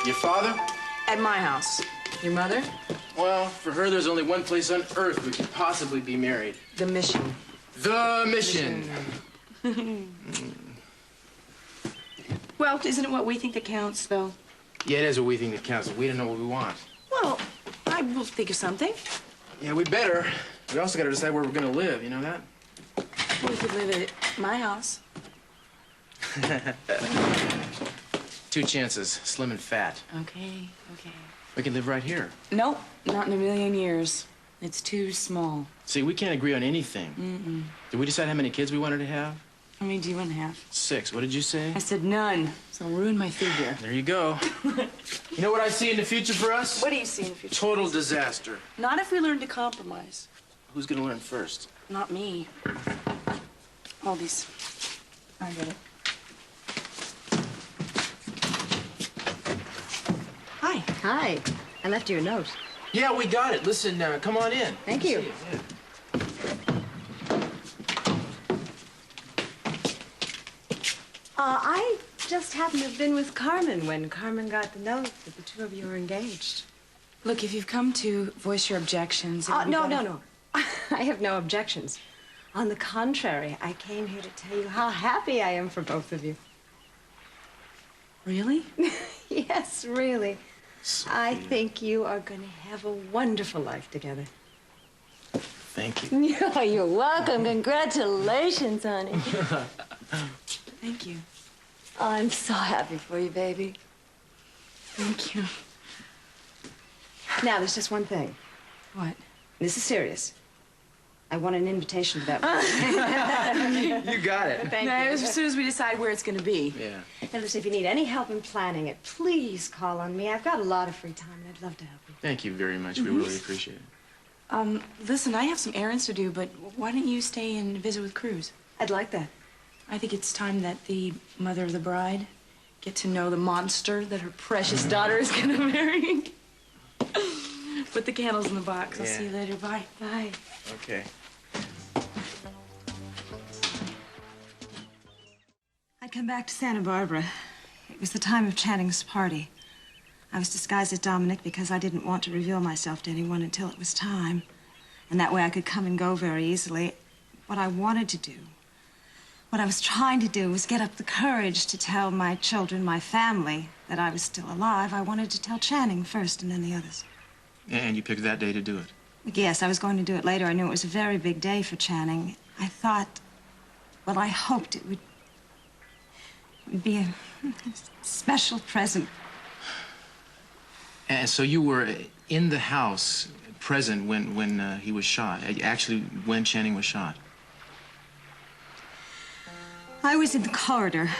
Your father? At my house. Your mother? Well, for her, there's only one place on earth we could possibly be married. The mission. The mission. Well, isn't it what we think that counts, though? Yeah, it is what we think that counts, but we don't know what we want. Well, I will think of something. Yeah, we better. We also got to decide where we're going to live, you know that? We could live at my house. 2 chances, slim and fat. Okay. We can live right here. Nope, not in a million years. It's too small. See, we can't agree on anything. Did we decide how many kids we wanted to have? How many do you want to have? 6. What did you say? I said none, so I'll ruin my figure. There you go. You know what I see in the future for us? What do you see in the future? Total disaster. Not if we learn to compromise. Who's going to learn first? Not me. All these. I get it. Hi. Hi. I left you a note. Yeah, we got it. Listen, come on in. Thank you. Yeah. I just happened to have been with Carmen when Carmen got the note that the 2 of you were engaged. Look, if you've come to voice your objections... No. I have no objections. On the contrary, I came here to tell you how happy I am for both of you. Really? Yes, really. Sophia. I think you are going to have a wonderful life together. Thank you. Yeah, you're welcome. Congratulations, honey. Thank you. Oh, I'm so happy for you, baby. Thank you. Now, there's just one thing. What? This is serious. I want an invitation to that wedding. You got it. Thank No, you. as soon as we decide where it's going to be. Yeah. And listen, if you need any help in planning it, please call on me. I've got a lot of free time, and I'd love to help you. Thank you very much. We really appreciate it. Listen, I have some errands to do, but why don't you stay and visit with Cruz? I'd like that. I think it's time that the mother of the bride get to know the monster that her precious daughter is going to marry. Put the candles in the box. I'll see you later. Bye. Bye. Okay. I'd come back to Santa Barbara. It was the time of Channing's party. I was disguised as Dominic because I didn't want to reveal myself to anyone until it was time. And that way I could come and go very easily. What I wanted to do, what I was trying to do was get up the courage to tell my children, my family, that I was still alive. I wanted to tell Channing first and then the others. And you picked that day to do it? Yes, I was going to do it later. I knew it was a very big day for Channing. I thought, well, I hoped it would be a special present. And so you were in the house, present when he was shot, actually when Channing was shot? I was in the corridor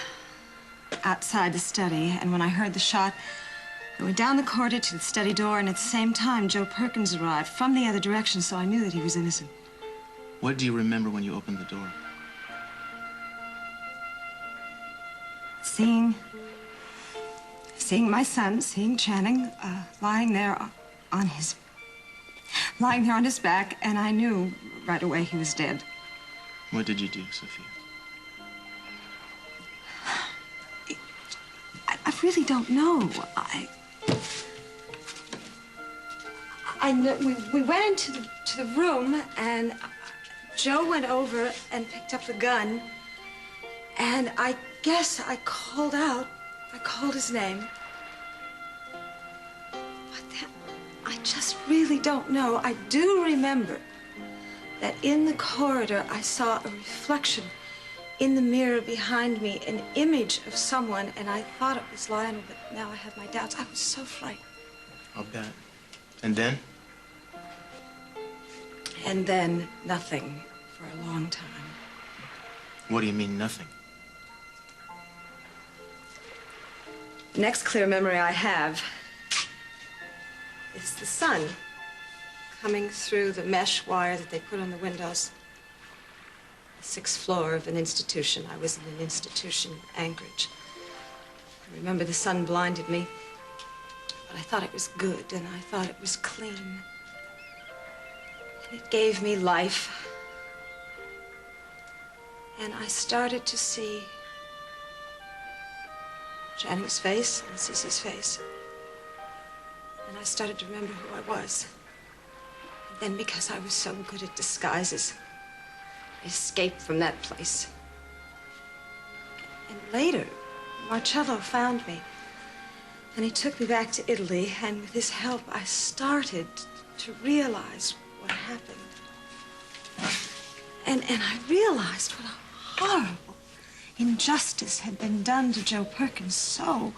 outside the study, and when I heard the shot, I went down the corridor to the study door, and at the same time, Joe Perkins arrived from the other direction, so I knew that he was innocent. What do you remember when you opened the door? Seeing my son, seeing Channing, lying there on his back, and I knew right away he was dead. What did you do, Sophia? I really don't know. I know we went into the room, and Joe went over and picked up the gun, and I guess I called out. I called his name. But then, I just really don't know. I do remember that in the corridor, I saw a reflection in the mirror behind me, an image of someone, and I thought it was Lionel, but now I have my doubts. I was so frightened. I'll bet. And then? And then nothing for a long time. What do you mean, nothing? The next clear memory I have is the sun coming through the mesh wire that they put on the windows. The 6th floor of an institution. I was in an institution in Anchorage. I remember the sun blinded me, but I thought it was good, and I thought it was clean. And it gave me life. And I started to see Channing's face and Sissy's face. And I started to remember who I was. And then because I was so good at disguises, I escaped from that place. And later, Marcello found me. And he took me back to Italy, and with his help, I started to realize what happened. And I realized what a horrible injustice had been done to Joe Perkins. So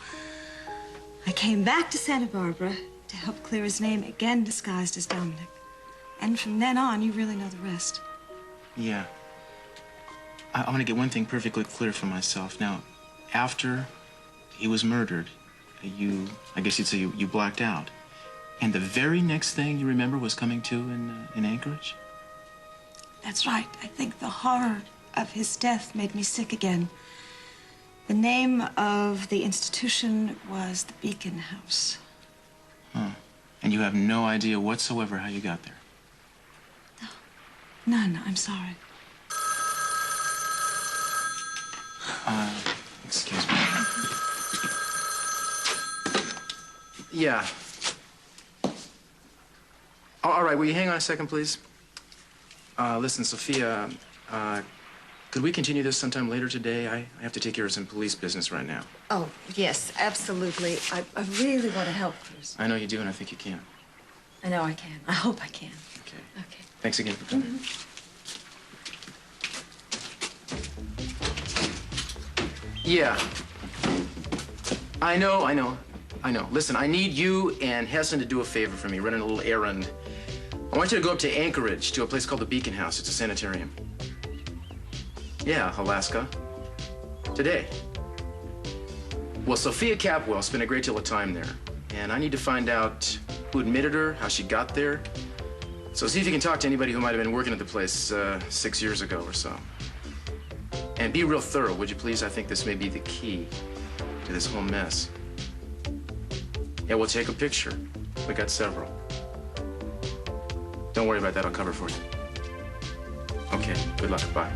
I came back to Santa Barbara to help clear his name, again disguised as Dominic. And from then on, you really know the rest. Yeah. I want to get one thing perfectly clear for myself. Now, after he was murdered, I guess you'd say you blacked out. And the very next thing you remember was coming to in Anchorage? That's right. I think the horror of his death made me sick again. The name of the institution was the Beacon House. Huh. And you have no idea whatsoever how you got there? No. None. I'm sorry. Excuse me. Yeah. All right, will you hang on a second, please? Listen, Sophia, could we continue this sometime later today? I have to take care of some police business right now. Oh, yes, absolutely. I really want to help, Cruz. I know you do, and I think you can. I know I can. I hope I can. Okay. Okay. Thanks again for coming. Yeah. I know. Listen, I need you and Hessen to do a favor for me, running a little errand. I want you to go up to Anchorage to a place called the Beacon House. It's a sanitarium. Yeah, Alaska. Today. Well, Sophia Capwell spent a great deal of time there, and I need to find out who admitted her, how she got there. So see if you can talk to anybody who might have been working at the place 6 years ago or so. And be real thorough, would you please? I think this may be the key to this whole mess. Yeah, we'll take a picture. We got several. Don't worry about that. I'll cover for you. Okay, good luck. Bye.